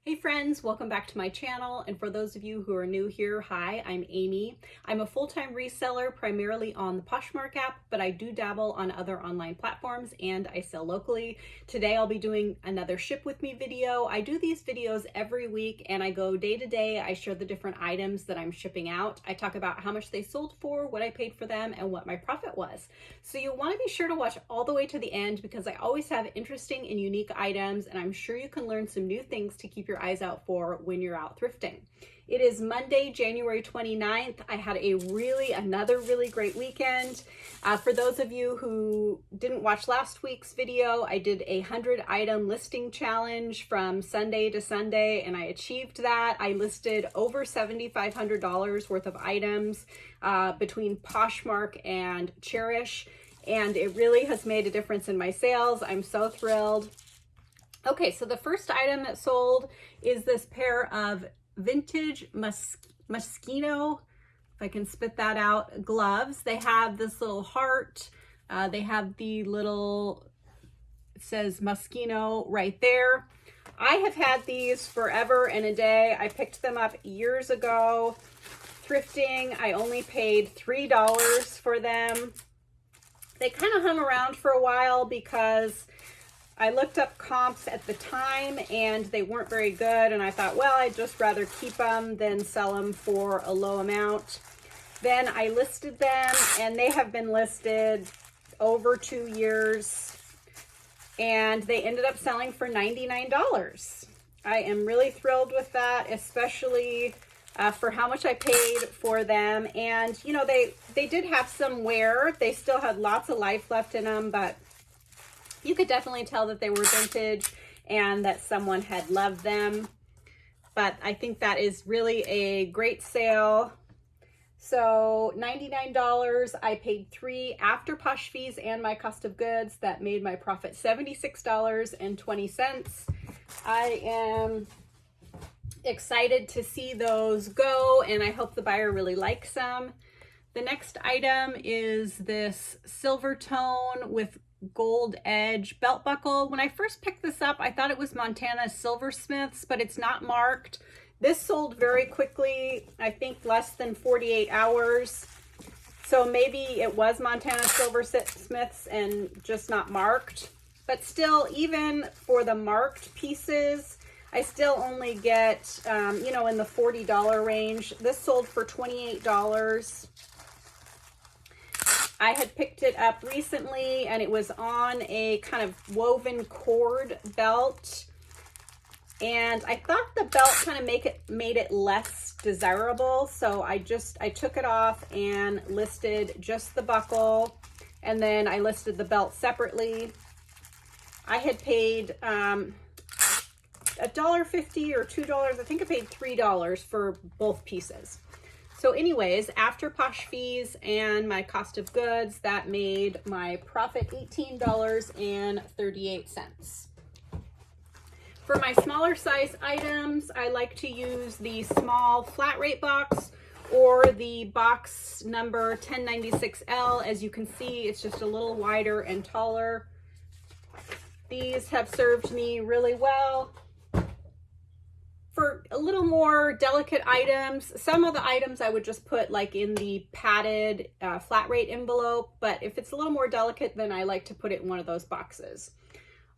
Hey friends, welcome back to my channel. And for those of you who are new here, hi, I'm Amy. I'm a full-time reseller primarily on the Poshmark app, but I do dabble on other online platforms and I sell locally. Today I'll be doing another ship with me video. I do these videos every week and I go day to day. I share the different items that I'm shipping out. I talk about how much they sold for, what I paid for them, and what my profit was. So you'll want to be sure to watch all the way to the end because I always have interesting and unique items, and I'm sure you can learn some new things to keep your eyes out for when you're out thrifting. It is Monday, January 29th. I had another really great weekend. For those of you who didn't watch last week's video, I did a 100 item listing challenge from Sunday to Sunday, and I achieved that. I listed over $7,500 worth of items between Poshmark and Chairish, and it really has made a difference in my sales. I'm so thrilled. Okay, so the first item that sold is this pair of vintage Moschino, if I can spit that out, gloves. They have this little heart. They have the little, it says Moschino right there. I have had these forever and a day. I picked them up years ago thrifting. I only paid $3 for them. They kind of hung around for a while because I looked up comps at the time and they weren't very good, and I thought, well, I'd just rather keep them than sell them for a low amount. Then I listed them and they have been listed over 2 years and they ended up selling for $99. I am really thrilled with that, especially for how much I paid for them. And you know, they did have some wear. They still had lots of life left in them, but you could definitely tell that they were vintage and that someone had loved them. But I think that is really a great sale. So $99, I paid $3 after Posh fees and my cost of goods. That made my profit $76.20. I am excited to see those go, and I hope the buyer really likes them. The next item is this silver tone with gold edge belt buckle. When I first picked this up, I thought it was Montana Silversmiths, but it's not marked. This sold very quickly, I think less than 48 hours. So maybe it was Montana Silversmiths and just not marked. But still, even for the marked pieces, I still only get, you know, in the $40 range. This sold for $28. I had picked it up recently and it was on a kind of woven cord belt, and I thought the belt kind of made it less desirable, so I took it off and listed just the buckle, and then I listed the belt separately. I had paid $1.50 or $2. I think I paid $3 for both pieces. So anyways, after Posh fees and my cost of goods, that made my profit $18.38. For my smaller size items, I like to use the small flat rate box or the box number 1096L. As you can see, it's just a little wider and taller. These have served me really well. For a little more delicate items, some of the items I would just put like in the padded flat rate envelope, but if it's a little more delicate, then I like to put it in one of those boxes.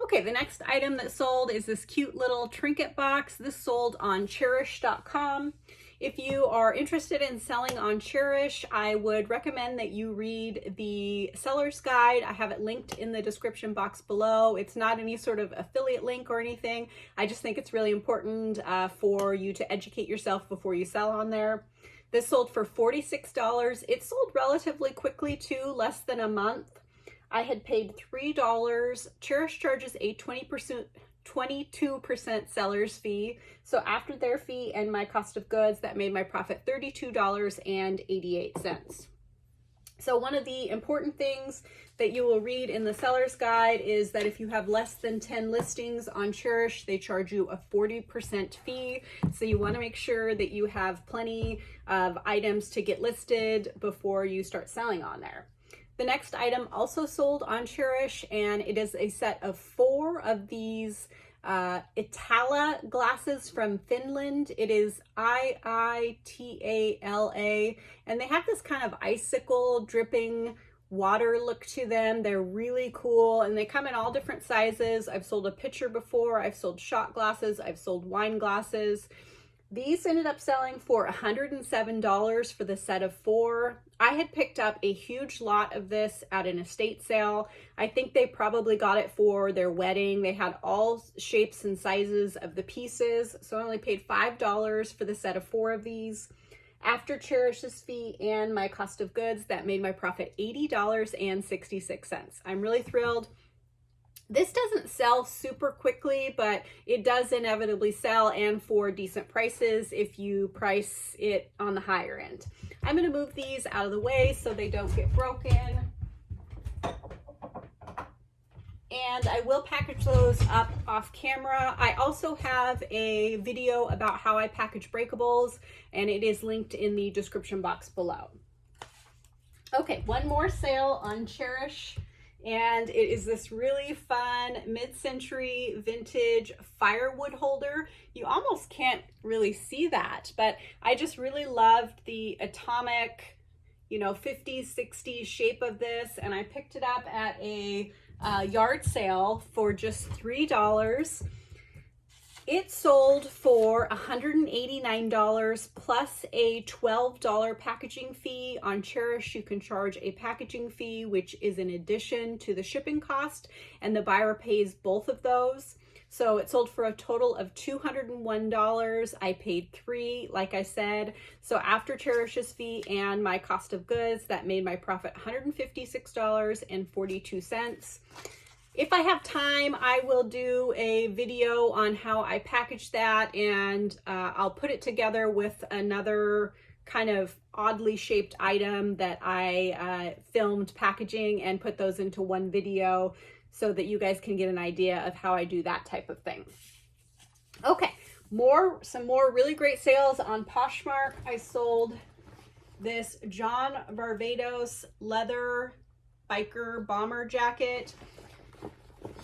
Okay, the next item that sold is this cute little trinket box. This sold on Chairish.com. If you are interested in selling on Chairish, I would recommend that you read the seller's guide. I have it linked in the description box below. It's not any sort of affiliate link or anything. I just think it's really important for you to educate yourself before you sell on there. This sold for $46. It sold relatively quickly too, less than a month. I had paid $3. Chairish charges a 22% seller's fee. So after their fee and my cost of goods, that made my profit $32.88. So one of the important things that you will read in the seller's guide is that if you have less than 10 listings on Chairish, they charge you a 40% fee. So you want to make sure that you have plenty of items to get listed before you start selling on there. The next item also sold on Chairish, and it is a set of 4 of these Itala glasses from Finland. It is Iitala, and they have this kind of icicle dripping water look to them. They're really cool, and they come in all different sizes. I've sold a pitcher before, I've sold shot glasses, I've sold wine glasses. These ended up selling for $107 for the set of 4. I had picked up a huge lot of this at an estate sale. I think they probably got it for their wedding. They had all shapes and sizes of the pieces, so I only paid $5 for the set of 4 of these. After Chairish's fee and my cost of goods, that made my profit $80.66. I'm really thrilled. This doesn't sell super quickly, but it does inevitably sell, and for decent prices if you price it on the higher end. I'm going to move these out of the way so they don't get broken. And I will package those up off camera. I also have a video about how I package breakables, and it is linked in the description box below. Okay, one more sale on Chairish. And it is this really fun mid-century vintage firewood holder. You almost can't really see that, but I just really loved the atomic, 50s, 60s shape of this. And I picked it up at a yard sale for just $3. It sold for $189 plus a $12 packaging fee. On Chairish, you can charge a packaging fee, which is in addition to the shipping cost, and the buyer pays both of those. So it sold for a total of $201. I paid $3, like I said. So after Chairish's fee and my cost of goods, that made my profit $156.42. If I have time, I will do a video on how I package that, and I'll put it together with another kind of oddly shaped item that I filmed packaging and put those into one video so that you guys can get an idea of how I do that type of thing. Okay, some more really great sales on Poshmark. I sold this John Varvatos leather biker bomber jacket.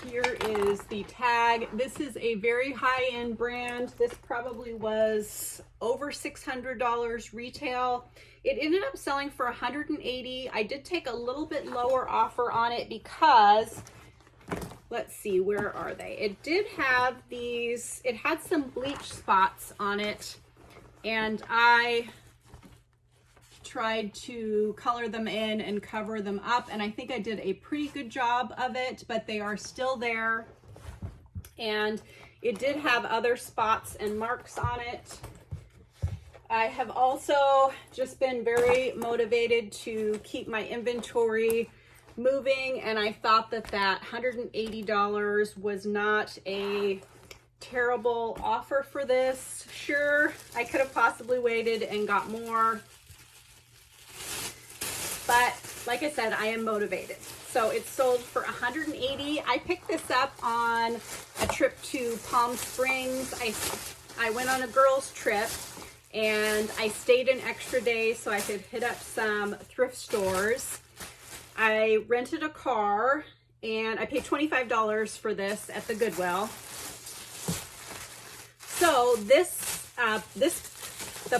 Here is the tag. This is a very high-end brand. This probably was over $600 retail. It ended up selling for $180. I did take a little bit lower offer on it because, let's see, where are they? It did have these, it had some bleach spots on it, and I tried to color them in and cover them up, and I think I did a pretty good job of it, but they are still there. And it did have other spots and marks on it. I have also just been very motivated to keep my inventory moving, and I thought that $180 was not a terrible offer for this. Sure, I could have possibly waited and got more, but like I said, I am motivated. So it sold for $180. I picked this up on a trip to Palm Springs. I went on a girls' trip, and I stayed an extra day so I could hit up some thrift stores. I rented a car, and I paid $25 for this at the Goodwill. So the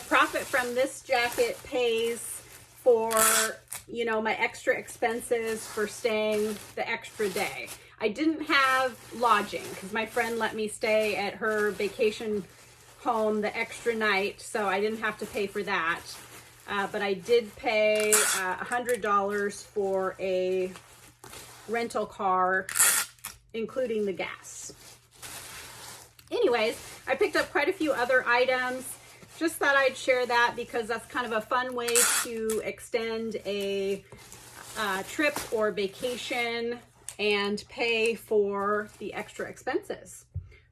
profit from this jacket pays for, my extra expenses for staying the extra day. I didn't have lodging because my friend let me stay at her vacation home the extra night, so I didn't have to pay for that. But I did pay $100 for a rental car, including the gas. Anyways, I picked up quite a few other items. Just thought I'd share that because that's kind of a fun way to extend a trip or vacation and pay for the extra expenses.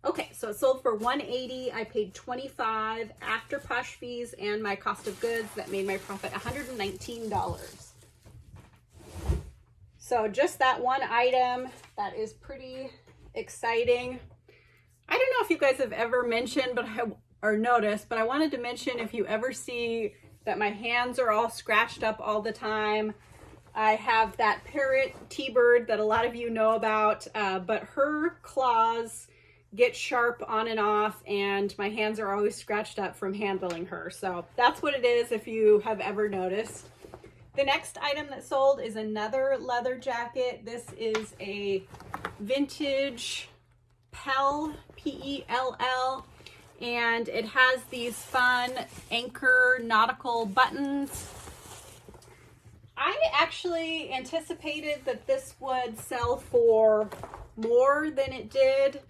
Okay, so it sold for $180. I paid $25 after Posh fees and my cost of goods. That made my profit $119. So just that one item, that is pretty exciting. I don't know if you guys have ever mentioned or noticed, but I wanted to mention, if you ever see that my hands are all scratched up all the time, I have that parrot T-bird that a lot of you know about, but her claws get sharp on and off, and my hands are always scratched up from handling her. So that's what it is if you have ever noticed. The next item that sold is another leather jacket. This is a vintage Pell, P-E-L-L, and it has these fun anchor nautical buttons. I actually anticipated that this would sell for more than it did.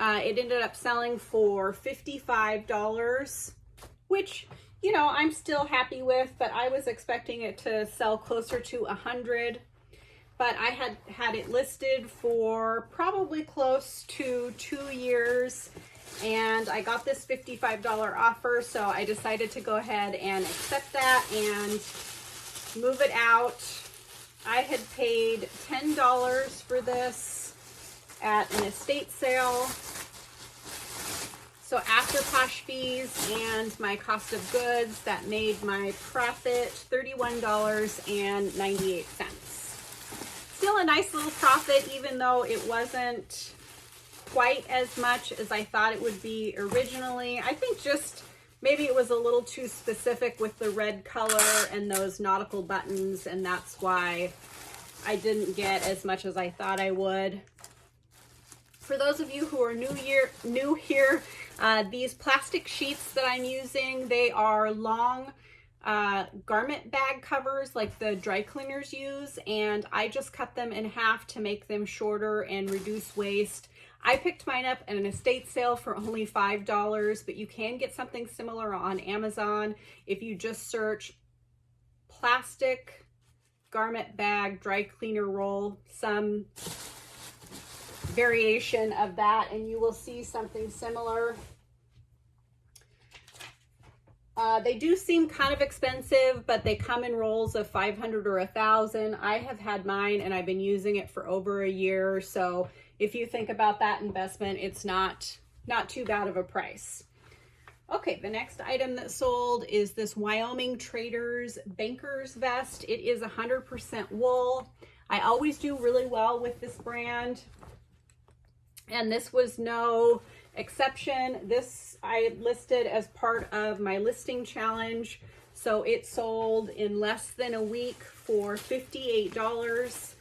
It ended up selling for $55, which, you know, I'm still happy with, but I was expecting it to sell closer to $100. But I had it listed for probably close to 2 years, and I got this $55 offer, so I decided to go ahead and accept that and move it out. I had paid $10 for this at an estate sale. So after posh fees and my cost of goods, that made my profit $31.98. Still a nice little profit, even though it wasn't quite as much as I thought it would be originally. I think just maybe it was a little too specific with the red color and those nautical buttons, and that's why I didn't get as much as I thought I would. For those of you who are new here, these plastic sheets that I'm using, they are long garment bag covers like the dry cleaners use, and I just cut them in half to make them shorter and reduce waste. I picked mine up at an estate sale for only $5, but you can get something similar on Amazon if you just search plastic garment bag dry cleaner roll, some variation of that, and you will see something similar. They do seem kind of expensive, but they come in rolls of 500 or 1,000. I have had mine and I've been using it for over a year. So if you think about that investment, it's not too bad of a price. Okay, the next item that sold is this Wyoming Traders Banker's Vest. It is 100% wool. I always do really well with this brand, and this was no exception. This I listed as part of my listing challenge, so it sold in less than a week for $58.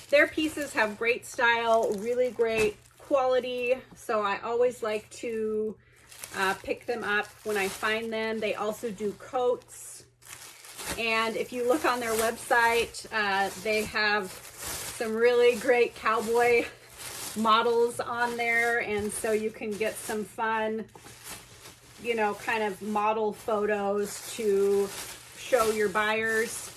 Their pieces have great style, really great quality, so I always like to pick them up when I find them. They also do coats, and if you look on their website, they have some really great cowboy models on there, and so you can get some fun, you know, kind of model photos to show your buyers.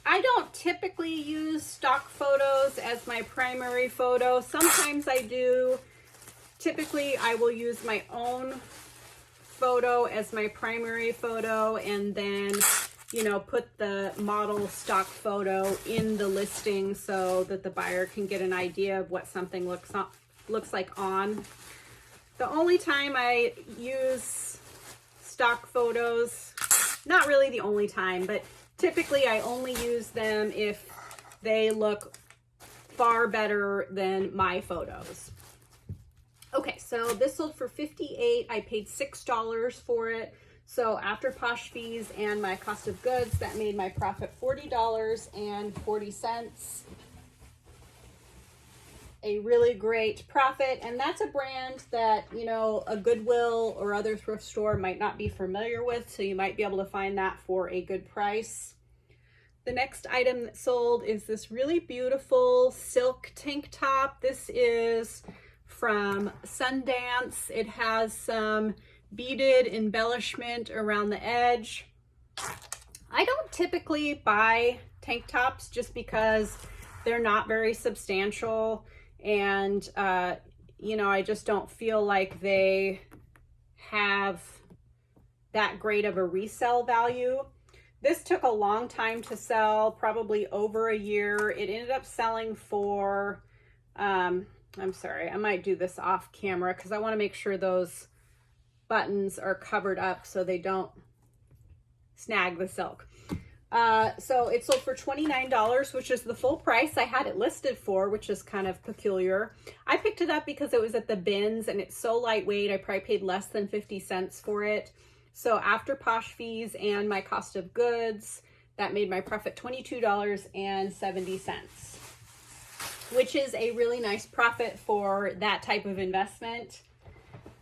I don't typically use stock photos as my primary photo. Sometimes I do. Typically, I will use my own photo as my primary photo, and then, you know, put the model stock photo in the listing so that the buyer can get an idea of what something looks like on. The only time I use stock photos, not really the only time, but typically I only use them if they look far better than my photos. Okay, so this sold for $58. I paid $6 for it. So after posh fees and my cost of goods, that made my profit $40.40. A really great profit. And that's a brand that, you know, a Goodwill or other thrift store might not be familiar with. So you might be able to find that for a good price. The next item that sold is this really beautiful silk tank top. This is from Sundance. It has some beaded embellishment around the edge. I don't typically buy tank tops just because they're not very substantial, and you know, I just don't feel like they have that great of a resale value. This took a long time to sell, probably over a year. It ended up selling for I'm sorry, I might do this off camera because I want to make sure those buttons are covered up so they don't snag the silk. So it sold for $29, which is the full price I had it listed for, which is kind of peculiar. I picked it up because it was at the bins and it's so lightweight. I probably paid less than 50 cents for it. So after Posh fees and my cost of goods, that made my profit $22.70, which is a really nice profit for that type of investment.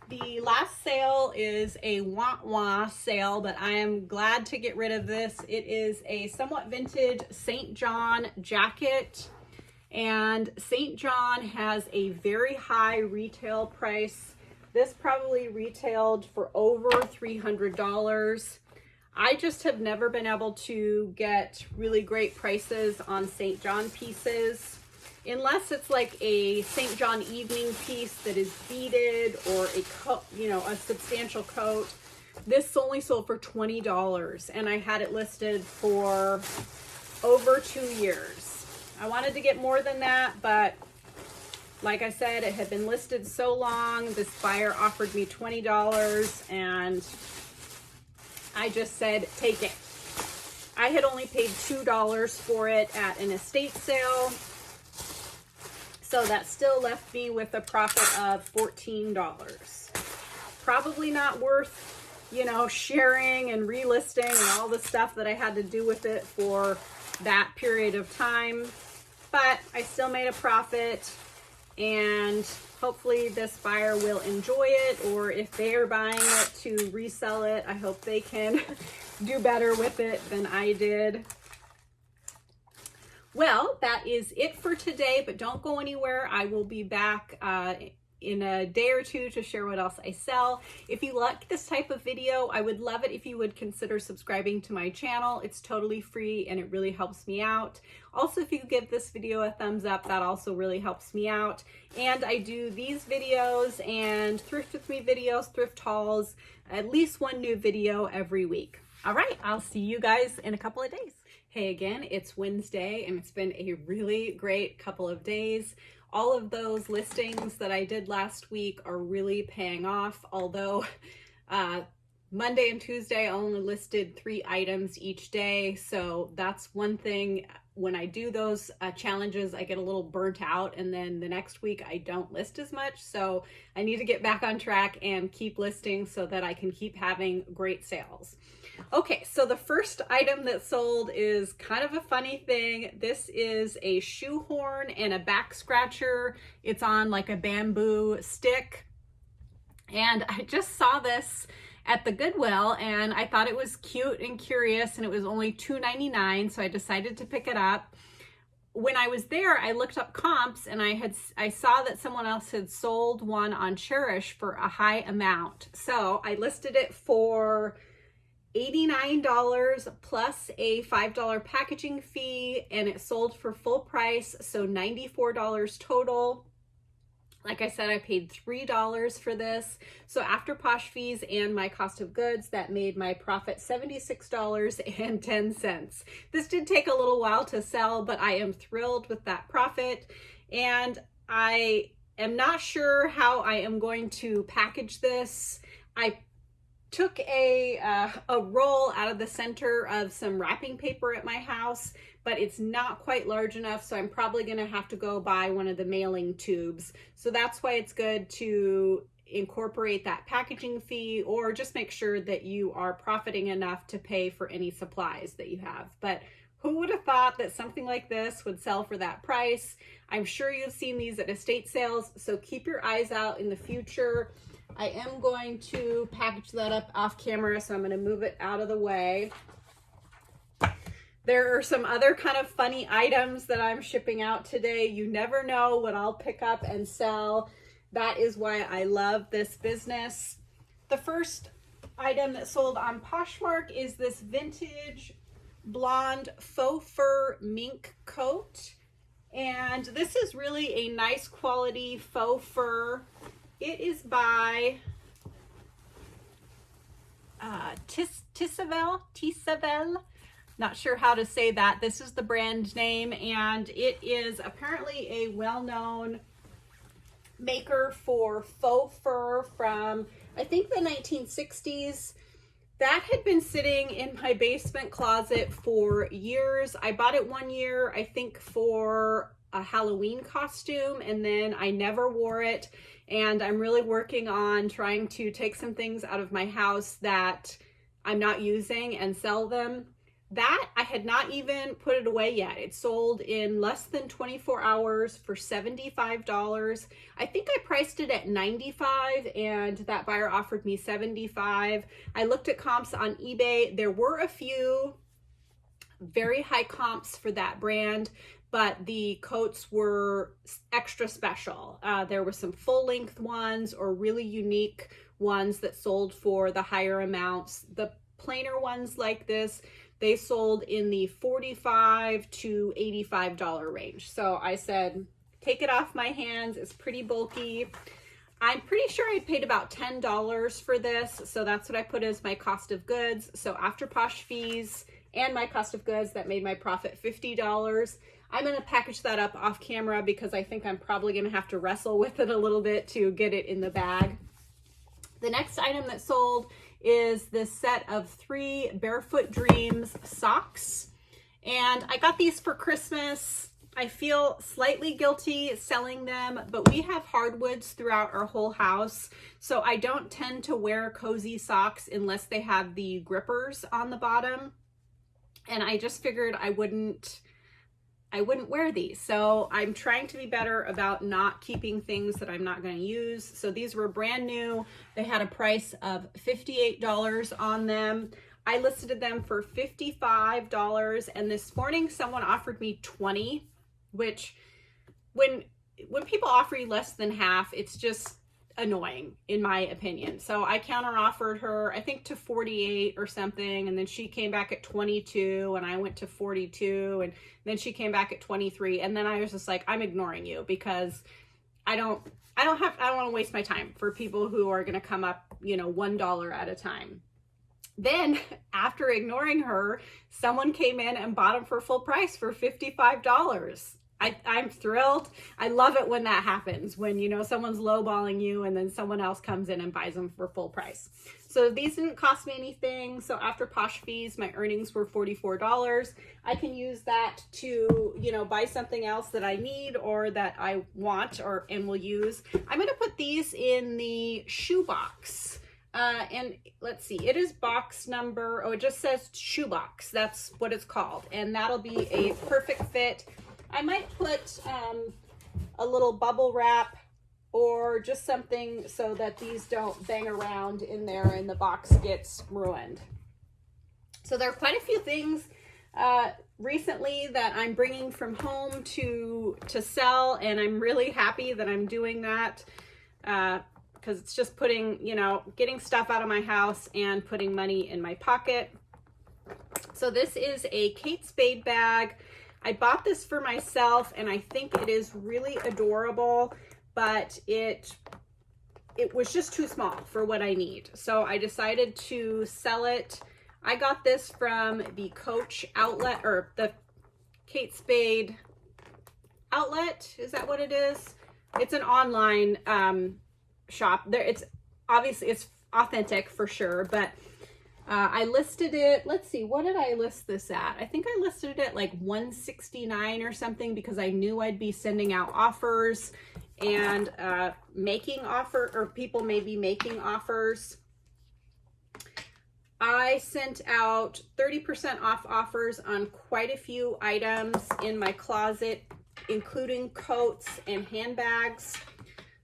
The last sale is a wah sale, but I am glad to get rid of this. It is a somewhat vintage St. John jacket, and St. John has a very high retail price. This probably retailed for over $300. I just have never been able to get really great prices on St. John pieces, unless it's like a St. John evening piece that is beaded or a coat, a substantial coat. This only sold for $20 and I had it listed for over 2 years. I wanted to get more than that, but like I said, it had been listed so long. This buyer offered me $20 and I just said, take it. I had only paid $2 for it at an estate sale. So that still left me with a profit of $14. Probably not worth, sharing and relisting and all the stuff that I had to do with it for that period of time. But I still made a profit, and hopefully this buyer will enjoy it, or if they are buying it to resell it, I hope they can do better with it than I did. Well, that is it for today, but don't go anywhere. I will be back in a day or two to share what else I sell. If you like this type of video, I would love it if you would consider subscribing to my channel. It's totally free and it really helps me out. Also, if you give this video a thumbs up, that also really helps me out. And I do these videos and Thrift With Me videos, thrift hauls, at least one new video every week. All right, I'll see you guys in a couple of days. Hey again, it's Wednesday and it's been a really great couple of days. All of those listings that I did last week are really paying off, although Monday and Tuesday I only listed 3 items each day. So that's one thing. When I do those challenges, I get a little burnt out, and then the next week I don't list as much. So I need to get back on track and keep listing so that I can keep having great sales. Okay, so the first item that sold is kind of a funny thing. This is a shoehorn and a back scratcher. It's on like a bamboo stick. And I just saw this at the Goodwill and I thought it was cute and curious, and it was only $2.99, so I decided to pick it up. When I was there, I looked up comps and I saw that someone else had sold one on Chairish for a high amount. So I listed it for $89 plus a $5 packaging fee, and it sold for full price, so $94 total. Like I said, I paid $3 for this. So after Posh fees and my cost of goods, that made my profit $76.10. This did take a little while to sell, but I am thrilled with that profit. And I am not sure how I am going to package this. I took a roll out of the center of some wrapping paper at my house, but it's not quite large enough, so I'm probably gonna have to go buy one of the mailing tubes. So that's why it's good to incorporate that packaging fee, or just make sure that you are profiting enough to pay for any supplies that you have. But who would have thought that something like this would sell for that price? I'm sure you've seen these at estate sales, so keep your eyes out in the future. I am going to package that up off camera, so I'm going to move it out of the way. There are some other kind of funny items that I'm shipping out today. You never know what I'll pick up and sell. That is why I love this business. The first item that sold on Poshmark is this vintage blonde faux fur mink coat. And this is really a nice quality faux fur. It is by Tissavel. Not sure how to say that. This is the brand name, and it is apparently a well-known maker for faux fur from, I think, the 1960s. That had been sitting in my basement closet for years. I bought it one year, I think for a Halloween costume, and then I never wore it. And I'm really working on trying to take some things out of my house that I'm not using and sell them. That, I had not even put it away yet. It sold in less than 24 hours for $75. I think I priced it at $95 and that buyer offered me $75. I looked at comps on eBay. There were a few very high comps for that brand, but the coats were extra special. There were some full length ones or really unique ones that sold for the higher amounts. The plainer ones like this, they sold in the $45 to $85 range. So I said, take it off my hands. It's pretty bulky. I'm pretty sure I paid about $10 for this. So that's what I put as my cost of goods. So after Posh fees and my cost of goods, that made my profit $50. I'm going to package that up off camera because I think I'm probably going to have to wrestle with it a little bit to get it in the bag. The next item that sold is this set of 3 Barefoot Dreams socks. And I got these for Christmas. I feel slightly guilty selling them, but we have hardwoods throughout our whole house. So I don't tend to wear cozy socks unless they have the grippers on the bottom. And I just figured I wouldn't wear these. So I'm trying to be better about not keeping things that I'm not going to use. So these were brand new. They had a price of $58 on them. I listed them for $55, and this morning someone offered me $20, which when people offer you less than half, it's just annoying in my opinion. So I counter offered her, I think to 48 or something, and then she came back at 22 and I went to 42, and then she came back at 23, and then I was just like, I'm ignoring you because I don't want to waste my time for people who are going to come up, you know, $1 at a time. Then after ignoring her, someone came in and bought them for full price for $55. I'm thrilled. I love it when that happens, when, you know, someone's lowballing you and then someone else comes in and buys them for full price. So these didn't cost me anything. So after Posh fees, my earnings were $44. I can use that to, you know, buy something else that I need or that I want and will use. I'm going to put these in the shoe box. And let's see, it is box number, it just says shoe box. That's what it's called. And that'll be a perfect fit. I might put a little bubble wrap or just something so that these don't bang around in there and the box gets ruined. So there are quite a few things recently that I'm bringing from home to sell, and I'm really happy that I'm doing that because it's just putting, you know, getting stuff out of my house and putting money in my pocket. So this is a Kate Spade bag. I bought this for myself and I think it is really adorable, but it was just too small for what I need. So I decided to sell it. I got this from the Coach outlet, or the Kate Spade outlet. Is that what it is? It's an online shop. It's obviously, it's authentic for sure, but I listed it, let's see, what did I list this at? I think I listed it at like $169 or something because I knew I'd be sending out offers and people may be making offers. I sent out 30% off offers on quite a few items in my closet, including coats and handbags.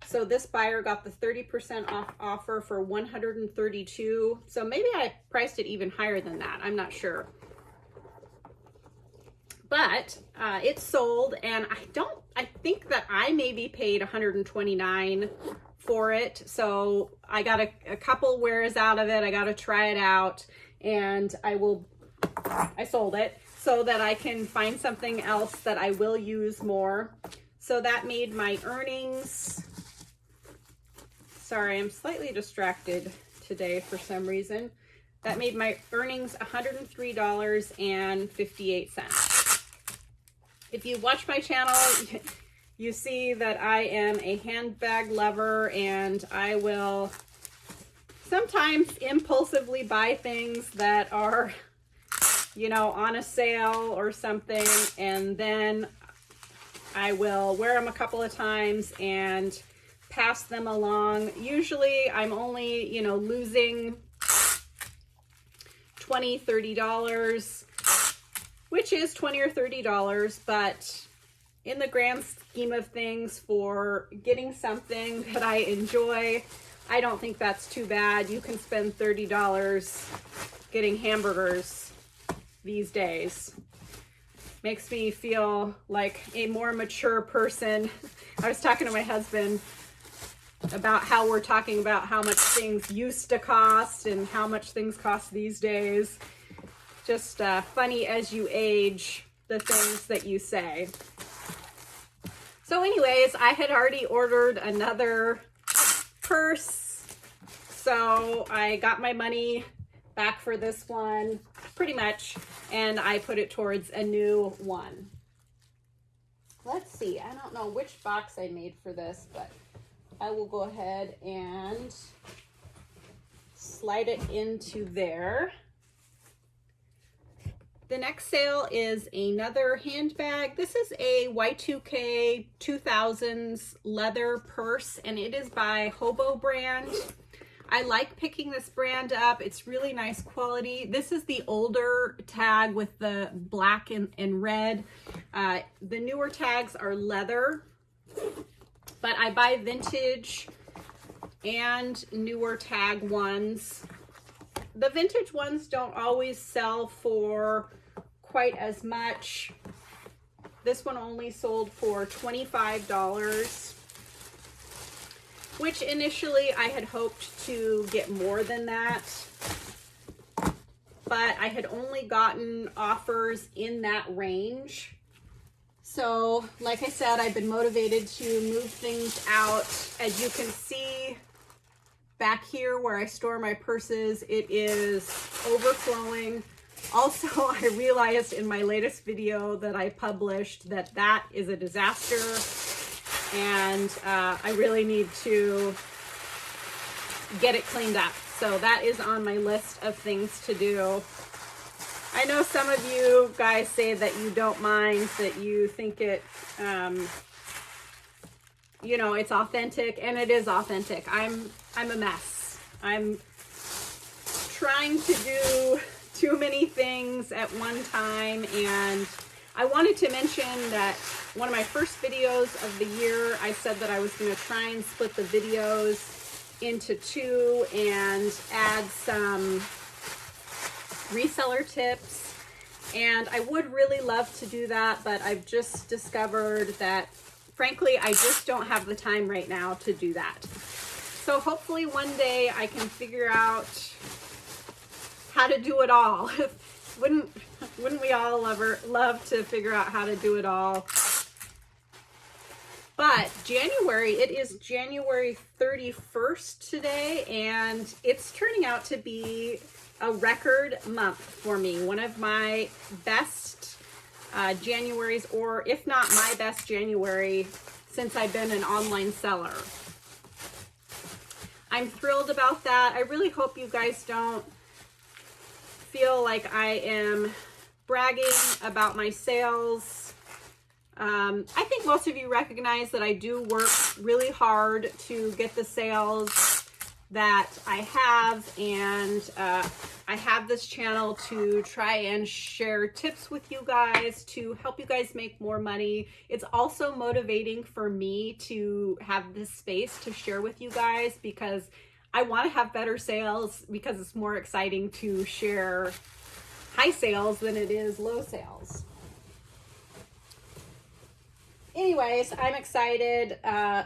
So this buyer got the 30% off offer for $132. So maybe I priced it even higher than that. I'm not sure. But it sold, and I think that I maybe paid $129 for it. So I got a couple wears out of it. I got to try it out, and I sold it so that I can find something else that I will use more. So that made my earnings. Sorry, I'm slightly distracted today for some reason. That made my earnings $103.58. If you watch my channel, you see that I am a handbag lover, and I will sometimes impulsively buy things that are, you know, on a sale or something, and then I will wear them a couple of times and pass them along. Usually I'm only, you know, losing $20, $30, which is $20 or $30, but in the grand scheme of things, for getting something that I enjoy, I don't think that's too bad. You can spend $30 getting hamburgers these days. Makes me feel like a more mature person. I was talking to my husband about how we're talking about how much things used to cost and how much things cost these days. Just funny as you age, the things that you say. So anyways, I had already ordered another purse, so I got my money back for this one, pretty much, and I put it towards a new one. Let's see, I don't know which box I made for this, but I will go ahead and slide it into there. The next sale is another handbag. This is a Y2K 2000s leather purse, and it is by Hobo brand. I like picking this brand up. It's really nice quality. This is the older tag with the black and red. The newer tags are leather, but I buy vintage and newer tag ones. The vintage ones don't always sell for quite as much. This one only sold for $25, which initially I had hoped to get more than that, but I had only gotten offers in that range. So like I said, I've been motivated to move things out. As you can see, back here where I store my purses, it is overflowing. Also, I realized in my latest video that I published that that is a disaster, and I really need to get it cleaned up. So that is on my list of things to do. I know some of you guys say that you don't mind, that you think it, you know, it's authentic, and it is authentic. I'm a mess. I'm trying to do too many things at one time, and I wanted to mention that one of my first videos of the year, I said that I was going to try and split the videos into two and add some reseller tips, and I would really love to do that, but I've just discovered that frankly I just don't have the time right now to do that. So hopefully one day I can figure out how to do it all. Wouldn't we all love to figure out how to do it all? But January, it is January 31st today, and it's turning out to be a record month for me. One of my best Januaries, or if not my best January since I've been an online seller. I'm thrilled about that. I really hope you guys don't feel like I am bragging about my sales. I think most of you recognize that I do work really hard to get the sales that I have, and I have this channel to try and share tips with you guys to help you guys make more money. It's also motivating for me to have this space to share with you guys, because I want to have better sales, because it's more exciting to share high sales than it is low sales. Anyways, I'm excited.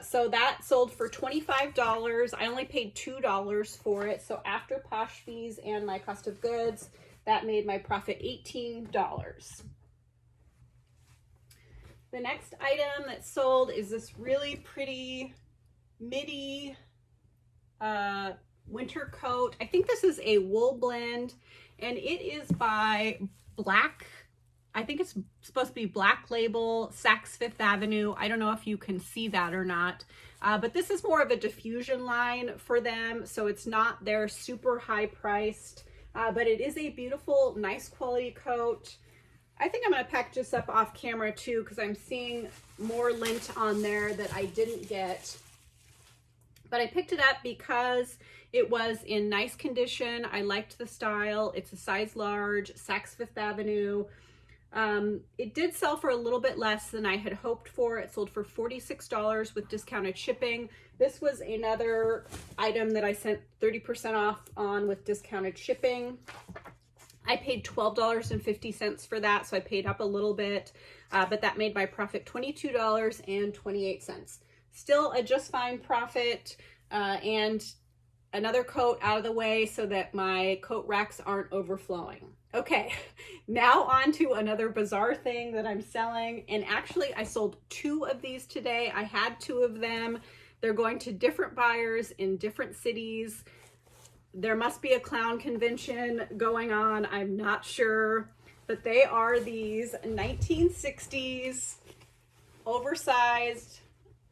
So that sold for $25. I only paid $2 for it. So after Posh fees and my cost of goods, that made my profit $18. The next item that sold is this really pretty midi winter coat. I think this is a wool blend, and it is by I think it's supposed to be Black Label, Saks Fifth Avenue. I don't know if you can see that or not, but this is more of a diffusion line for them. So it's not their super high priced, but it is a beautiful, nice quality coat. I think I'm going to pack this up off camera too, because I'm seeing more lint on there that I didn't get. But I picked it up because it was in nice condition. I liked the style. It's a size large, Saks Fifth Avenue. It did sell for a little bit less than I had hoped for. It sold for $46 with discounted shipping. This was another item that I sent 30% off on with discounted shipping. I paid $12.50 for that, so I paid up a little bit, but that made my profit $22.28. Still a just fine profit, and another coat out of the way so that my coat racks aren't overflowing. Okay, now on to another bizarre thing that I'm selling, and actually I sold 2 of these today. I had 2 of them. They're going to different buyers in different cities. There must be a clown convention going on. I'm not sure, but they are these 1960s oversized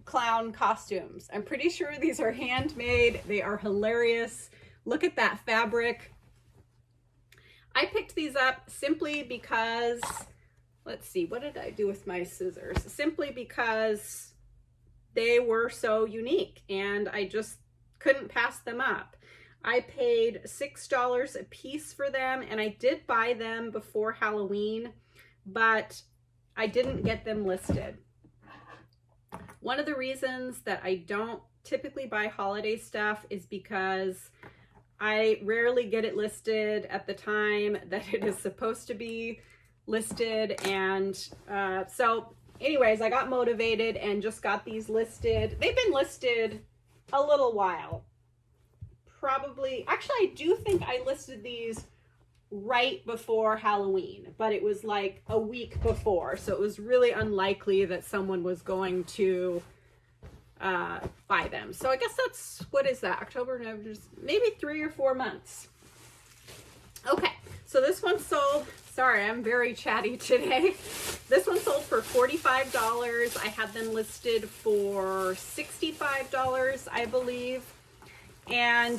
clown costumes. I'm pretty sure these are handmade. They are hilarious. Look at that fabric. I picked these up simply because, let's see, what did I do with my scissors? Simply because they were so unique and I just couldn't pass them up. I paid $6 a piece for them, and I did buy them before Halloween, but I didn't get them listed. One of the reasons that I don't typically buy holiday stuff is because I rarely get it listed at the time that it is supposed to be listed. And so anyways, I got motivated and just got these listed. They've been listed a little while. Probably, actually, I do think I listed these right before Halloween, but it was like a week before. So it was really unlikely that someone was going to buy them. So I guess that's, what is that? October, November, maybe 3 or 4 months. Okay, so this one sold, sorry, I'm very chatty today. This one sold for $45. I had them listed for $65, I believe. And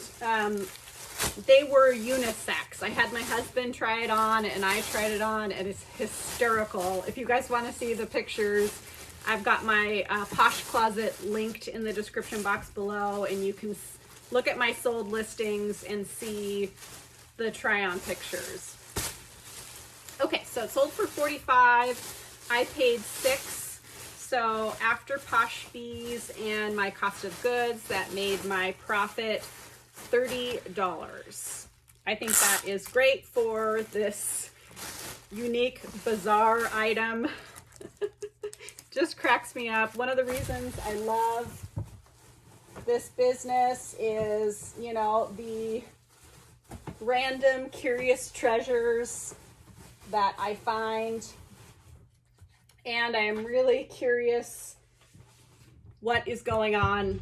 they were unisex. I had my husband try it on and I tried it on, and it's hysterical. If you guys want to see the pictures, I've got my Posh Closet linked in the description box below, and you can look at my sold listings and see the try-on pictures. Okay, so it sold for $45. I paid $6. So after Posh fees and my cost of goods, that made my profit $30. I think that is great for this unique, bizarre item. Just cracks me up. One of the reasons I love this business is, you know, the random curious treasures that I find. And I am really curious what is going on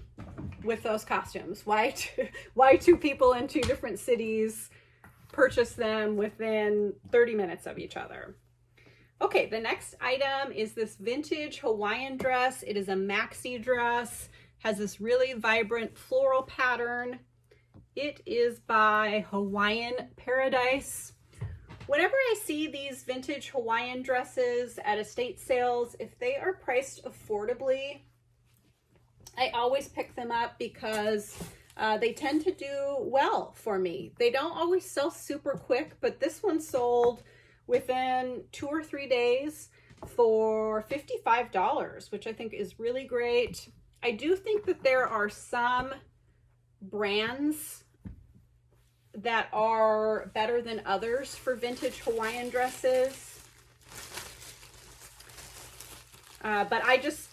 with those costumes. Why two people in 2 different cities purchase them within 30 minutes of each other. Okay, the next item is this vintage Hawaiian dress. It is a maxi dress, has this really vibrant floral pattern. It is by Hawaiian Paradise. Whenever I see these vintage Hawaiian dresses at estate sales, if they are priced affordably, I always pick them up because they tend to do well for me. They don't always sell super quick, but this one sold within 2 or 3 days for $55, which I think is really great. I do think that there are some brands that are better than others for vintage Hawaiian dresses. But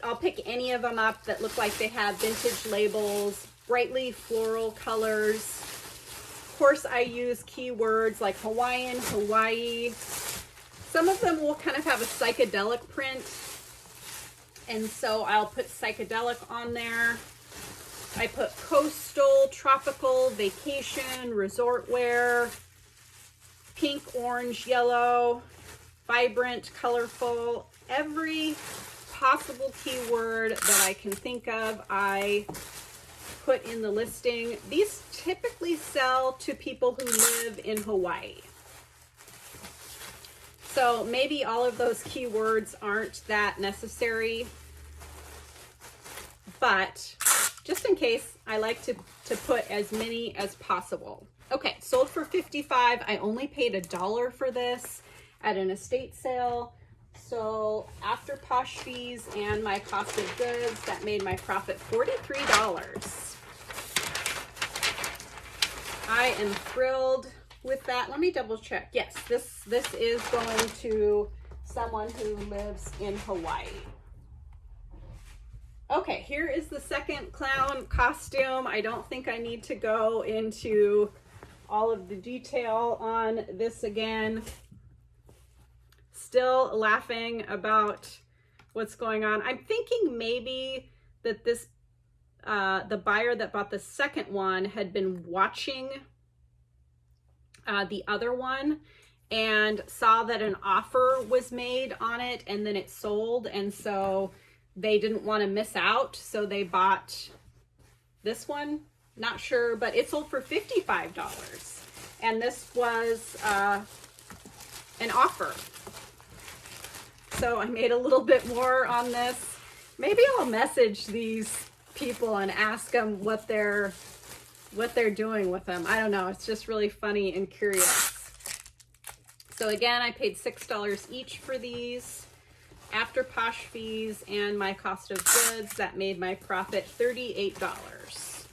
I'll pick any of them up that look like they have vintage labels, brightly floral colors. Of course, I use keywords like Hawaiian, Hawaii. Some of them will kind of have a psychedelic print, and so I'll put psychedelic on there. I put coastal, tropical, vacation, resort wear, pink, orange, yellow. vibrant, colorful, every possible keyword that I can think of, I put in the listing. These typically sell to people who live in Hawaii. So maybe all of those keywords aren't that necessary, but just in case, I like to put as many as possible. Okay, sold for $55. I only paid $1 for this at an estate sale. So after Posh fees and my cost of goods, that made my profit $43. I am thrilled with that. Let me double check. Yes, this is going to someone who lives in Hawaii. Okay, here is the second clown costume. I don't think I need to go into all of the detail on this again. Still laughing about what's going on. I'm thinking maybe that this the buyer that bought the second one had been watching the other one and saw that an offer was made on it and then it sold, and so they didn't want to miss out, so they bought this one. Not sure, but it sold for $55, and this was an offer. So I made a little bit more on this. Maybe I'll message these people and ask them what they're doing with them. I don't know. It's just really funny and curious. So again, I paid $6 each for these. After Posh fees and my cost of goods, that made my profit $38.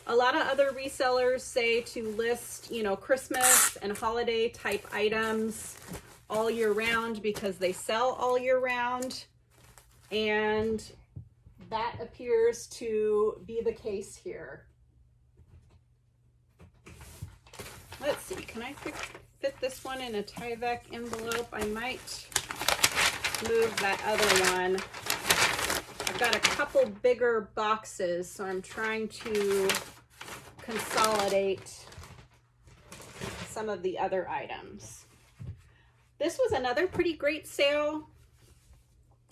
A lot of other resellers say to list, you know, Christmas and holiday type items all year round because they sell all year round, and that appears to be the case here. Let's see, can I fit this one in a Tyvek envelope? I might move that other one. I've got a couple bigger boxes, so I'm trying to consolidate some of the other items. This was another pretty great sale.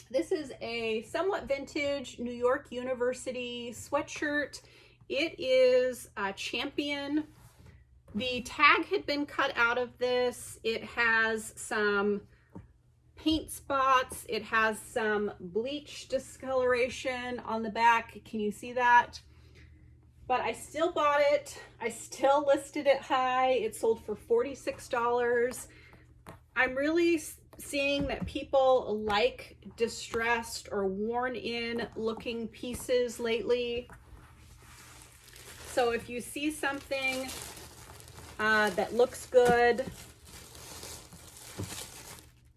This is a somewhat vintage New York University sweatshirt. It is a Champion. The tag had been cut out of this. It has some paint spots. It has some bleach discoloration on the back. Can you see that? But I still bought it. I still listed it high. It sold for $46. I'm really seeing that people like distressed or worn in looking pieces lately. So if you see something that looks good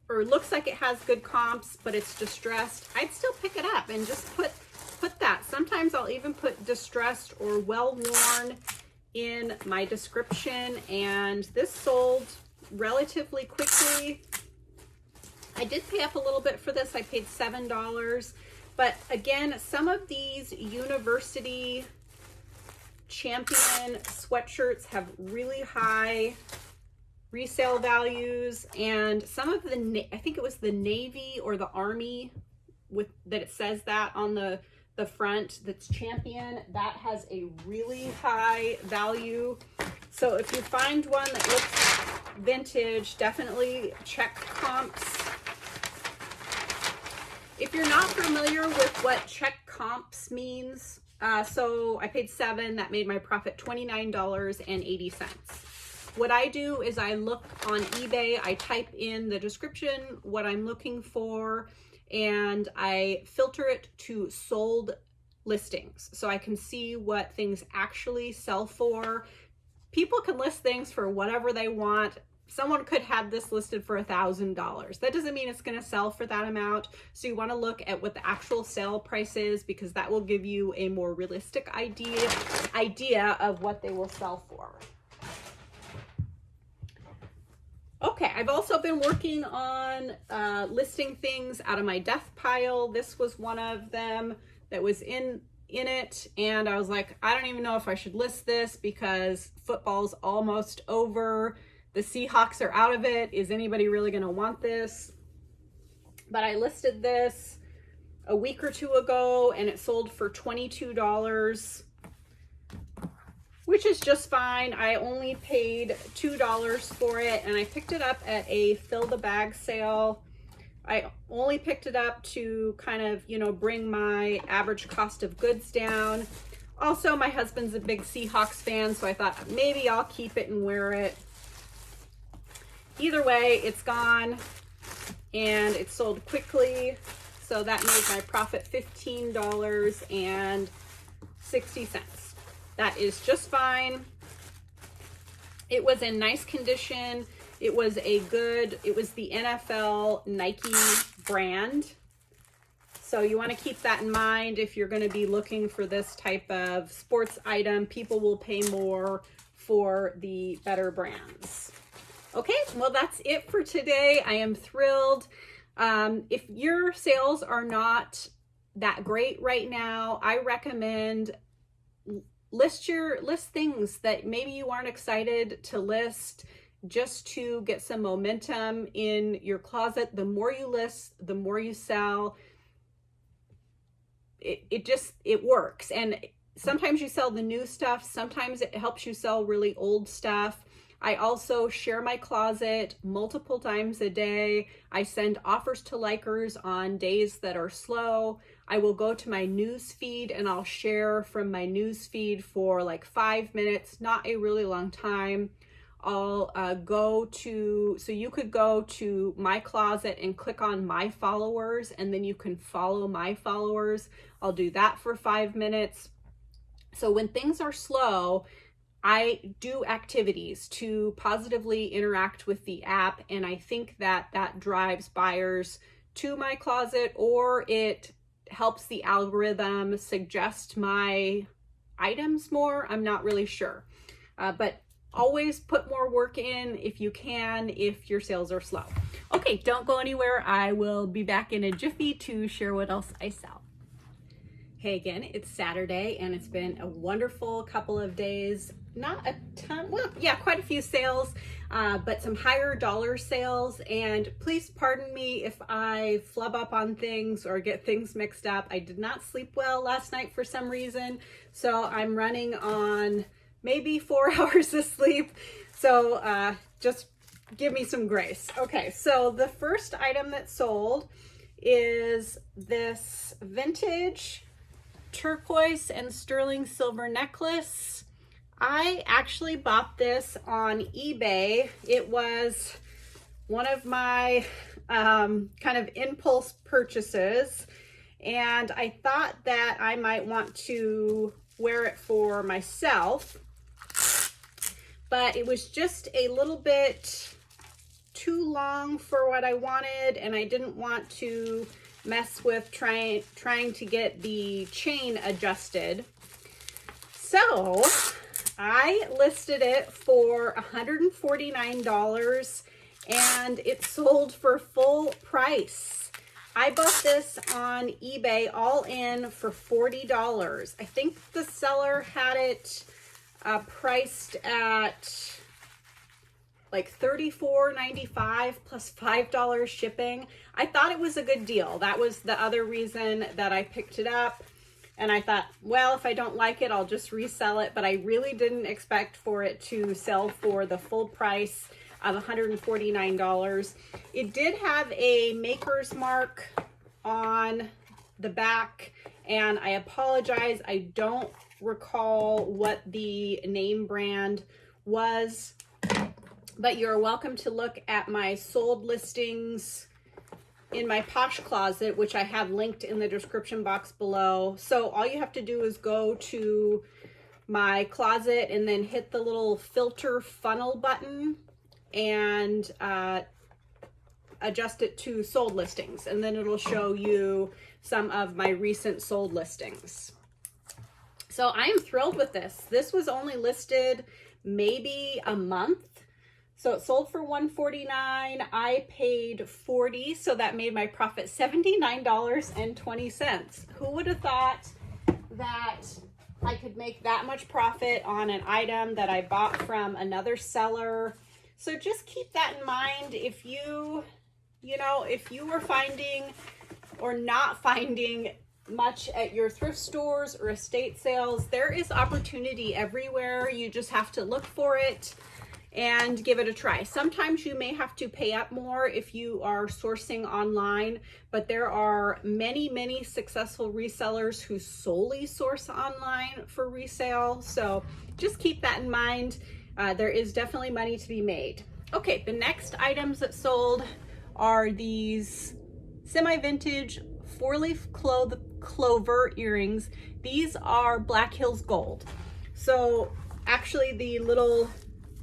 or looks like it has good comps but it's distressed, I'd still pick it up and just put that. Sometimes I'll even put distressed or well worn in my description, and this sold relatively quickly. I did pay up a little bit for this. I paid $7, but again, some of these University Champion sweatshirts have really high resale values, and some of the, I think it was the Navy or the Army with that it says that on the front, that's Champion, that has a really high value. So if you find one that looks vintage, definitely check comps. If you're not familiar with what check comps means, so I paid $7, that made my profit $29.80. What I do is I look on eBay, I type in the description, what I'm looking for, and I filter it to sold listings so I can see what things actually sell for. People can list things for whatever they want. Someone could have this listed for $1,000. That doesn't mean it's going to sell for that amount. So you want to look at what the actual sale price is, because that will give you a more realistic idea of what they will sell for. Okay, I've also been working on listing things out of my death pile. This was one of them that was in it, and I was like, I don't even know if I should list this because football's almost over. The Seahawks are out of it. Is anybody really going to want this? But I listed this a week or two ago and it sold for $22, which is just fine. I only paid $2 for it and I picked it up at a fill the bag sale. I only picked it up to kind of, you know, bring my average cost of goods down. Also, my husband's a big Seahawks fan, so I thought maybe I'll keep it and wear it. Either way, it's gone and it sold quickly. So that made my profit $15.60. That is just fine. It was in nice condition. It was the NFL Nike brand. So you want to keep that in mind if you're going to be looking for this type of sports item. People will pay more for the better brands. Okay, well, that's it for today. I am thrilled. If your sales are not that great right now, I recommend list things that maybe you aren't excited to list, just to get some momentum in your closet. The more you list, the more you sell. It works. And sometimes you sell the new stuff. Sometimes it helps you sell really old stuff. I also share my closet multiple times a day. I send offers to likers on days that are slow. I will go to my news feed and I'll share from my news feed for like 5 minutes, not a really long time. I'll so you could go to my closet and click on my followers and then you can follow my followers. I'll do that for 5 minutes. So when things are slow, I do activities to positively interact with the app, and I think that drives buyers to my closet, or it helps the algorithm suggest my items more. I'm not really sure, but always put more work in if you can, if your sales are slow. Okay, don't go anywhere. I will be back in a jiffy to share what else I sell. Hey again, it's Saturday and it's been a wonderful couple of days. Not a ton, well, yeah, quite a few sales, but some higher dollar sales. And please pardon me if I flub up on things or get things mixed up. I did not sleep well last night for some reason, so I'm running on maybe 4 hours of sleep. So just give me some grace. Okay, so the first item that sold is this vintage turquoise and sterling silver necklace. I actually bought this on eBay. It was one of my kind of impulse purchases, and I thought that I might want to wear it for myself, but it was just a little bit too long for what I wanted, and I didn't want to mess with trying to get the chain adjusted. So I listed it for $149 and it sold for full price. I bought this on eBay all in for $40. I think the seller had it priced at like $34.95 plus $5 shipping. I thought it was a good deal. That was the other reason that I picked it up. And I thought, well, if I don't like it, I'll just resell it. But I really didn't expect for it to sell for the full price of $149. It did have a maker's mark on the back, and I apologize, I don't recall what the name brand was, but you're welcome to look at my sold listings in my Posh closet, which I have linked in the description box below. So all you have to do is go to my closet and then hit the little filter funnel button and adjust it to sold listings, and then it'll show you some of my recent sold listings. So I am thrilled with this. This was only listed maybe a month. So it sold for $149. I paid $40, so that made my profit $79.20. Who would have thought that I could make that much profit on an item that I bought from another seller? So just keep that in mind if if you were finding or not finding much at your thrift stores or estate sales, there is opportunity everywhere. You just have to look for it and give it a try. Sometimes you may have to pay up more if you are sourcing online, but there are many successful resellers who solely source online for resale. So just keep that in mind. There is definitely money to be made. Okay, the next items that sold are these semi-vintage 4-leaf clover earrings. These are Black Hills Gold. So actually the little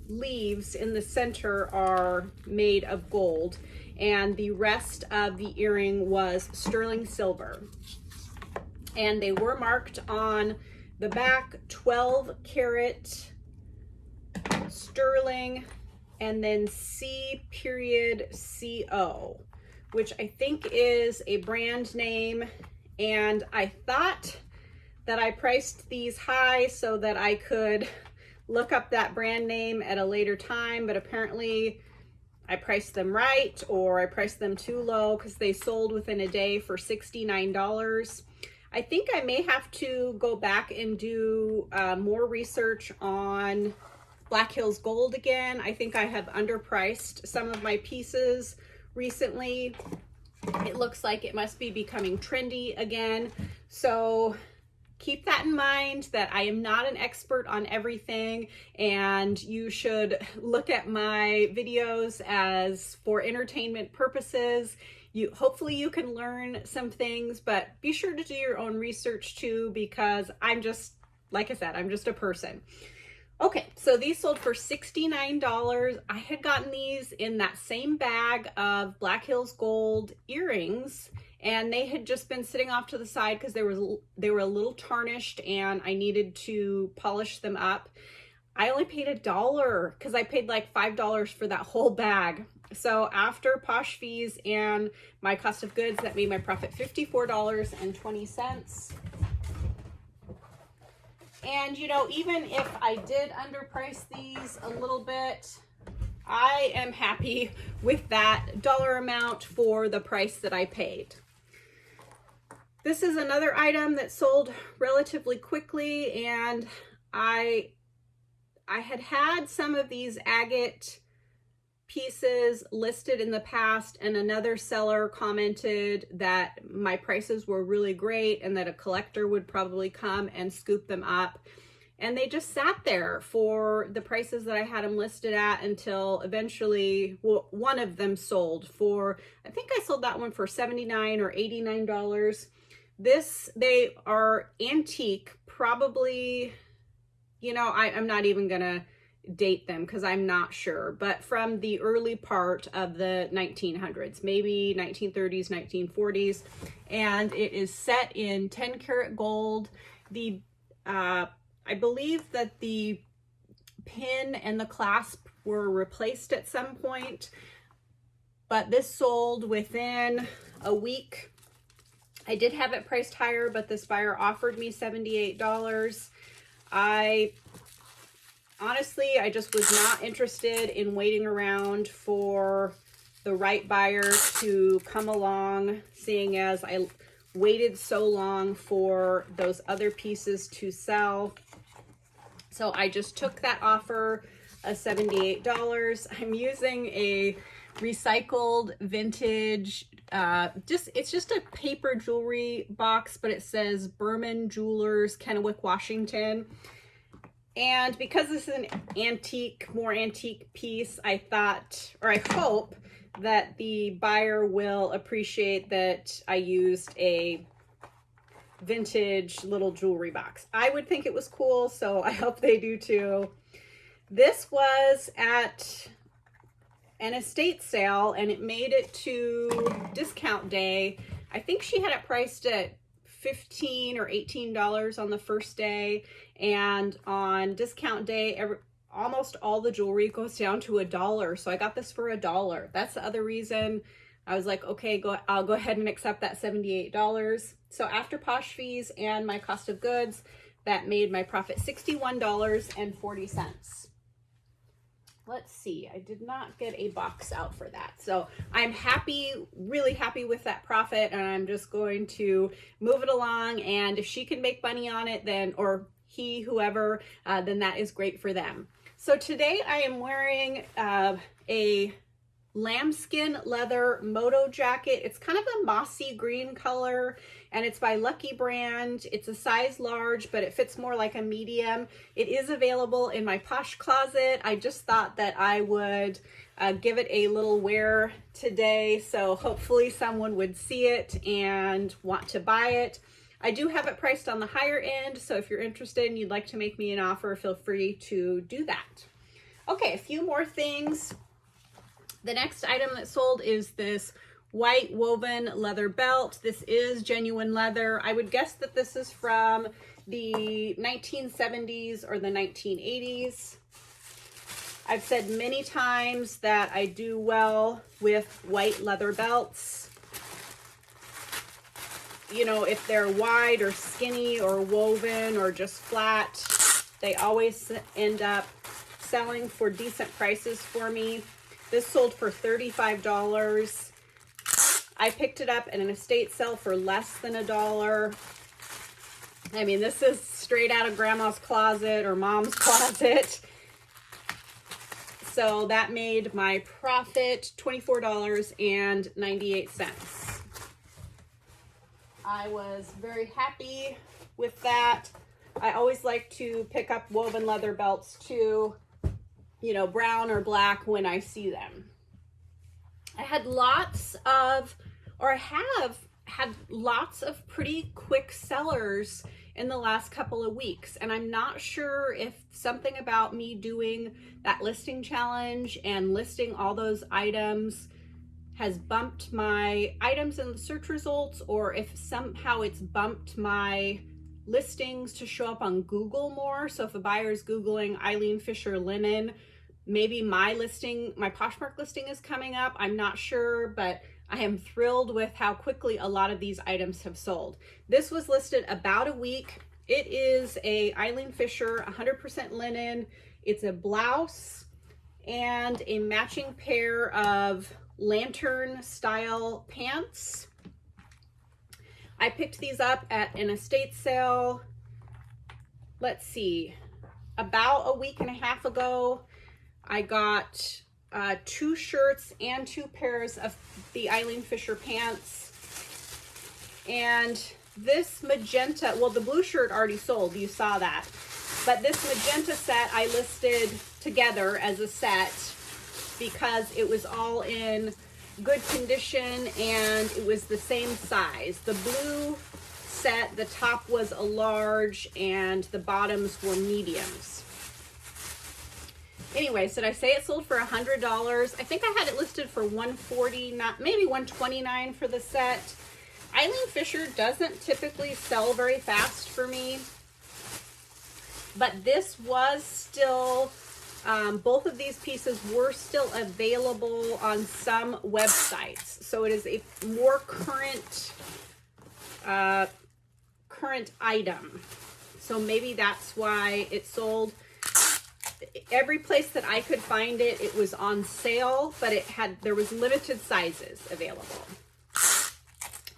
leaves in the center are made of gold, and the rest of the earring was sterling silver. And they were marked on the back 12 karat sterling and then C.CO, which I think is a brand name. And I thought that I priced these high so that I could look up that brand name at a later time, but apparently I priced them right, or I priced them too low because they sold within a day for $69. I think I may have to go back and do more research on Black Hills Gold again. I think I have underpriced some of my pieces recently. It looks like it must be becoming trendy again. So keep that in mind, that I am not an expert on everything, and you should look at my videos as for entertainment purposes. Hopefully you can learn some things, but be sure to do your own research too, because I'm just, like I said, I'm just a person. Okay, so these sold for $69. I had gotten these in that same bag of Black Hills Gold earrings, and they had just been sitting off to the side because they were a little tarnished and I needed to polish them up. I only paid $1 because I paid like $5 for that whole bag. So after Posh fees and my cost of goods, that made my profit $54.20. And even if I did underprice these a little bit, I am happy with that dollar amount for the price that I paid. This is another item that sold relatively quickly, and I had some of these agate pieces listed in the past, and another seller commented that my prices were really great and that a collector would probably come and scoop them up. And they just sat there for the prices that I had them listed at until eventually, well, one of them sold for, I think I sold that one for $79 or $89. They are antique, probably, I'm not even gonna date them because I'm not sure, but from the early part of the 1900s, maybe 1930s, 1940s, and it is set in 10 karat gold. I believe that the pin and the clasp were replaced at some point, but this sold within a week. I did have it priced higher, but this buyer offered me $78. Honestly, I just was not interested in waiting around for the right buyer to come along, seeing as I waited so long for those other pieces to sell. So I just took that offer of $78. I'm using a recycled vintage, it's just a paper jewelry box, but it says Berman Jewelers, Kennewick, Washington. And because this is an more antique piece, I thought, or I hope, that the buyer will appreciate that I used a vintage little jewelry box. I would think it was cool, so I hope they do too. This was at an estate sale, and it made it to discount day. I think she had it priced at $15 or $18 on the first day, and on discount day almost all the jewelry goes down to $1. So I got this for $1. That's the other reason I was like, okay, I'll go ahead and accept that $78. So after Posh fees and my cost of goods, that made my profit $61.40. let's see, I did not get a box out for that. So I'm happy, really happy with that profit, and I'm just going to move it along. And if she can make money on it, then, or he, whoever, then that is great for them. So today I am wearing a lambskin leather moto jacket. It's kind of a mossy green color, and it's by Lucky Brand. It's a size large, but it fits more like a medium. It is available in my Posh closet. I just thought that I would give it a little wear today, so hopefully someone would see it and want to buy it. I do have it priced on the higher end, so if you're interested and you'd like to make me an offer, feel free to do that. Okay, a few more things. The next item that sold is this white woven leather belt. This is genuine leather. I would guess that this is from the 1970s or the 1980s. I've said many times that I do well with white leather belts. You know, if they're wide or skinny or woven or just flat, they always end up selling for decent prices for me. This sold for $35. I picked it up at an estate sale for less than $1. I mean, this is straight out of grandma's closet or mom's closet. So that made my profit $24.98. I was very happy with that. I always like to pick up woven leather belts too, you know, brown or black when I see them. I had have had lots of pretty quick sellers in the last couple of weeks, and I'm not sure if something about me doing that listing challenge and listing all those items has bumped my items in the search results, or if somehow it's bumped my listings to show up on Google more. So if a buyer is Googling Eileen Fisher linen, maybe my listing, my Poshmark listing is coming up. I'm not sure, but I am thrilled with how quickly a lot of these items have sold. This was listed about a week. It is a Eileen Fisher 100% linen. It's a blouse and a matching pair of lantern style pants. I picked these up at an estate sale, let's see, about a week and a half ago. I got 2 shirts and 2 pairs of the Eileen Fisher pants. And this magenta, well, the blue shirt already sold, you saw that. But this magenta set I listed together as a set because it was all in good condition and it was the same size. The blue set, the top was a large and the bottoms were mediums. Anyways, did I say it sold for $100? I think I had it listed for $140, not maybe $129 for the set. Eileen Fisher doesn't typically sell very fast for me, but this was still, both of these pieces were still available on some websites. So it is a more current item. So maybe that's why it sold. Every place that I could find it, it was on sale, but there was limited sizes available.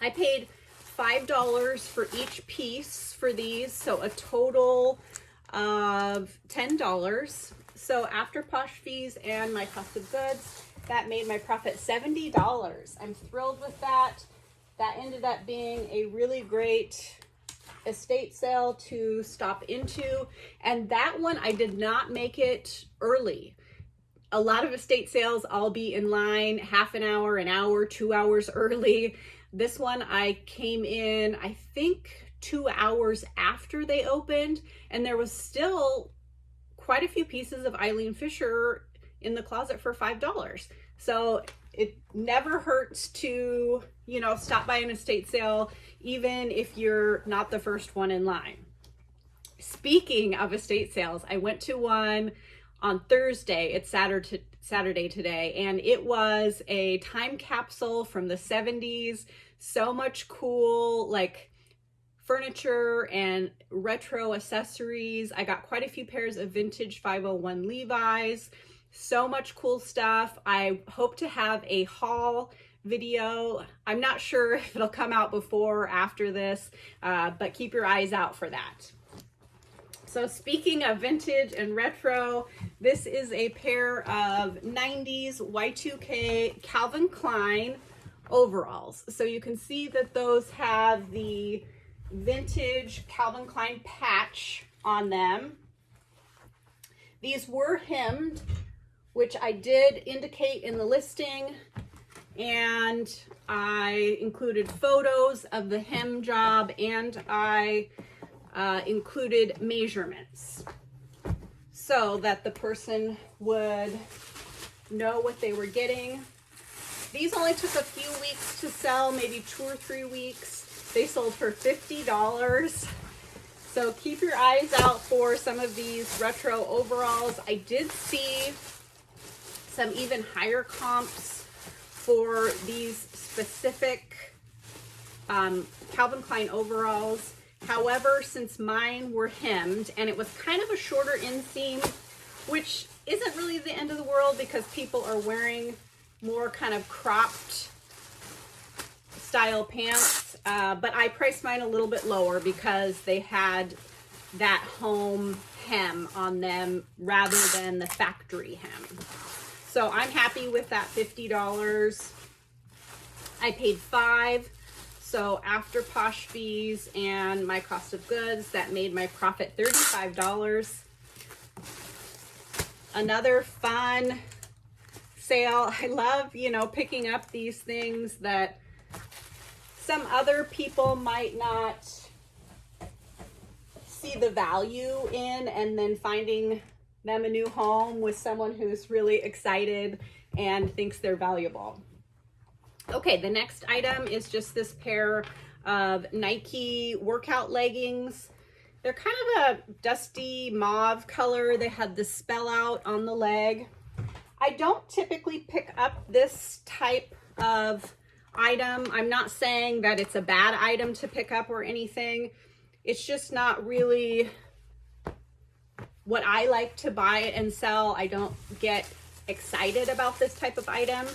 I paid $5 for each piece for these, so a total of $10. So after Posh fees and my cost of goods, that made my profit $70. I'm thrilled with that. That ended up being a really great estate sale to stop into, and that one I did not make it early. A lot of estate sales I'll be in line half an hour, 2 hours early. This one I came in, I think 2 hours after they opened, and there was still quite a few pieces of Eileen Fisher in the closet for $5. So it never hurts to, you know, stop by an estate sale, even if you're not the first one in line. Speaking of estate sales, I went to one on Thursday. It's Saturday today, and it was a time capsule from the 70s. So much cool, like, furniture and retro accessories. I got quite a few pairs of vintage 501 Levi's. So much cool stuff. I hope to have a haul video. I'm not sure if it'll come out before or after this, but keep your eyes out for that. So speaking of vintage and retro, this is a pair of 90s Y2K Calvin Klein overalls. So you can see that those have the vintage Calvin Klein patch on them. These were hemmed, which I did indicate in the listing, and I included photos of the hem job, and I included measurements so that the person would know what they were getting. These only took a few weeks to sell, maybe 2 or 3 weeks. They sold for $50. So keep your eyes out for some of these retro overalls. I did see some even higher comps for these specific Calvin Klein overalls. However, since mine were hemmed and it was kind of a shorter inseam, which isn't really the end of the world because people are wearing more kind of cropped style pants, but I priced mine a little bit lower because they had that home hem on them rather than the factory hem. So I'm happy with that $50. I paid $5. So after Posh fees and my cost of goods, that made my profit $35. Another fun sale. I love, picking up these things that some other people might not see the value in, and then finding them a new home with someone who's really excited and thinks they're valuable. Okay, the next item is just this pair of Nike workout leggings. They're kind of a dusty mauve color. They had the spell out on the leg. I don't typically pick up this type of item. I'm not saying that it's a bad item to pick up or anything. It's just not really what I like to buy and sell. I don't get excited about this type of item.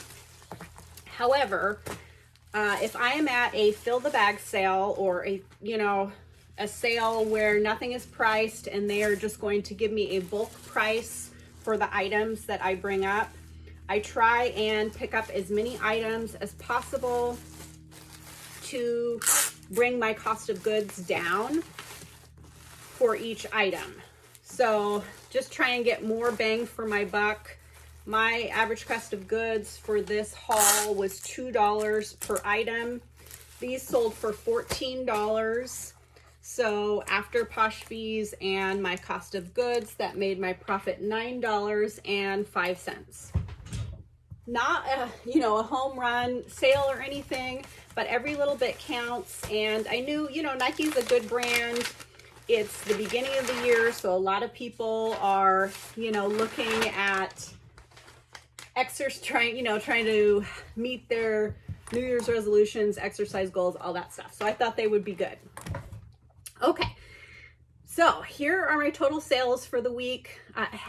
However, if I am at a fill the bag sale or a sale where nothing is priced and they are just going to give me a bulk price for the items that I bring up, I try and pick up as many items as possible to bring my cost of goods down for each item. So just try and get more bang for my buck. My average cost of goods for this haul was $2 per item. These sold for $14. So after Posh fees and my cost of goods, that made my profit $9.05. Not a home run sale or anything, but every little bit counts. And I knew, Nike's a good brand. It's the beginning of the year, so a lot of people are, looking at trying to meet their New Year's resolutions, exercise goals, all that stuff. So I thought they would be good. Okay, so here are my total sales for the week.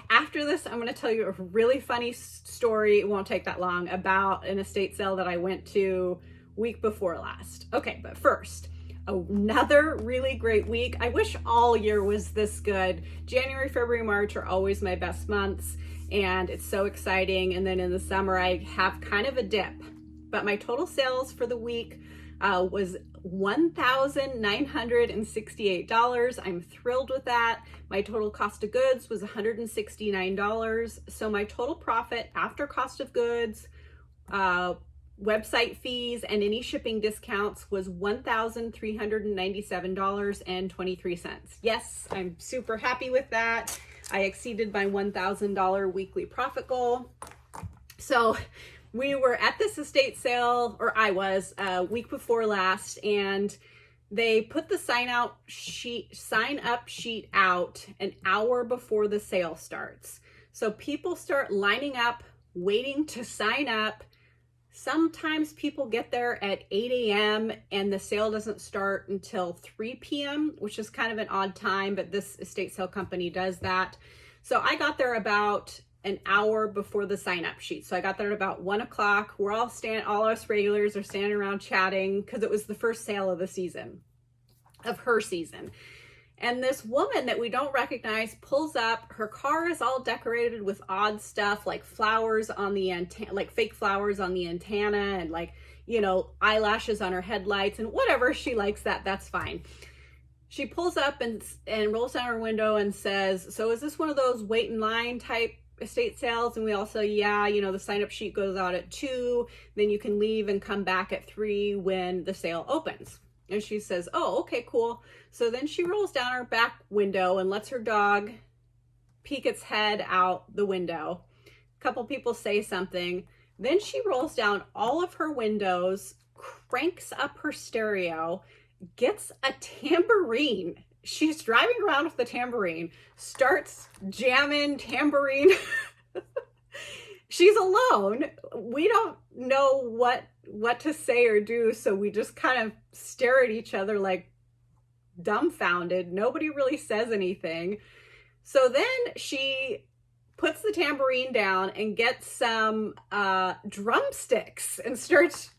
After this, I'm going to tell you a really funny story. It won't take that long, about an estate sale that I went to week before last. Okay, but first, another really great week. I wish all year was this good. January, February, March are always my best months, and it's so exciting. And then in the summer, I have kind of a dip. But my total sales for the week was $1,968. I'm thrilled with that. My total cost of goods was $169. So my total profit after cost of goods, website fees, and any shipping discounts was $1,397.23. Yes, I'm super happy with that. I exceeded my $1,000 weekly profit goal. So we were at this estate sale, or I was, week before last, and they put the sign up sheet out an hour before the sale starts. So people start lining up, waiting to sign up. Sometimes people get there at 8 a.m. and the sale doesn't start until 3 p.m., which is kind of an odd time, but this estate sale company does that. So I got there about an hour before the sign up sheet. So I got there at about 1 o'clock. We're all us regulars are standing around chatting because it was the first sale of the season, of her season. And this woman that we don't recognize pulls up. Her car is all decorated with odd stuff, like flowers on the antenna, like fake flowers on the antenna, and like, you know, eyelashes on her headlights, and whatever, she likes that, that's fine. She pulls up and rolls down her window and says, so is this one of those wait in line type estate sales? And we all say, yeah, you know, the sign up sheet goes out at 2, then you can leave and come back at 3 when the sale opens. And she says, oh, okay, cool. So then she rolls down her back window and lets her dog peek its head out the window. A couple people say something. Then she rolls down all of her windows, cranks up her stereo, gets a tambourine. She's driving around with the tambourine, starts jamming tambourine. She's alone. We don't know what to say or do, so we just kind of stare at each other like dumbfounded. Nobody really says anything. So then she puts the tambourine down and gets some drumsticks and starts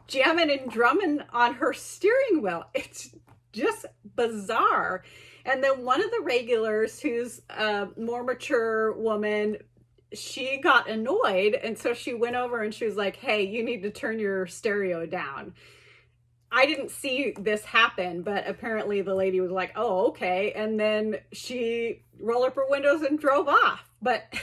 jamming and drumming on her steering wheel. It's just bizarre. And then one of the regulars, who's a more mature woman, she got annoyed, and so she went over and she was like, hey, you need to turn your stereo down. I didn't see this happen, but apparently the lady was like, oh, okay. And then she rolled up her windows and drove off. But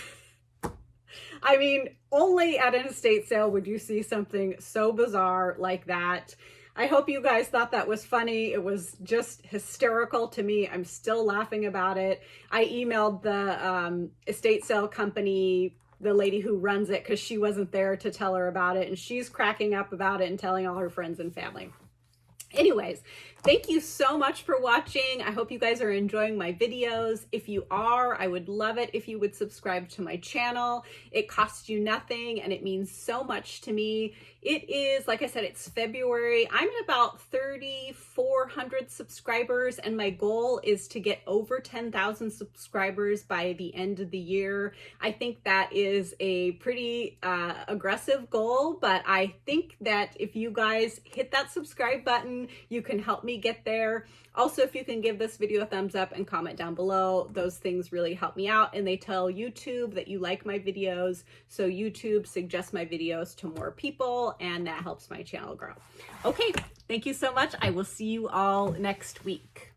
I mean, only at an estate sale would you see something so bizarre like that. I hope you guys thought that was funny. It was just hysterical to me. I'm still laughing about it. I emailed the estate sale company, the lady who runs it, because she wasn't there to tell her about it. And she's cracking up about it and telling all her friends and family. Anyways, thank you so much for watching. I hope you guys are enjoying my videos. If you are, I would love it if you would subscribe to my channel. It costs you nothing and it means so much to me. It is, like I said, it's February. I'm at about 3,400 subscribers, and my goal is to get over 10,000 subscribers by the end of the year. I think that is a pretty aggressive goal, but I think that if you guys hit that subscribe button, you can help me get there. Also, if you can give this video a thumbs up and comment down below, those things really help me out, and they tell YouTube that you like my videos, so YouTube suggests my videos to more people, and that helps my channel grow. Okay, thank you so much. I will see you all next week.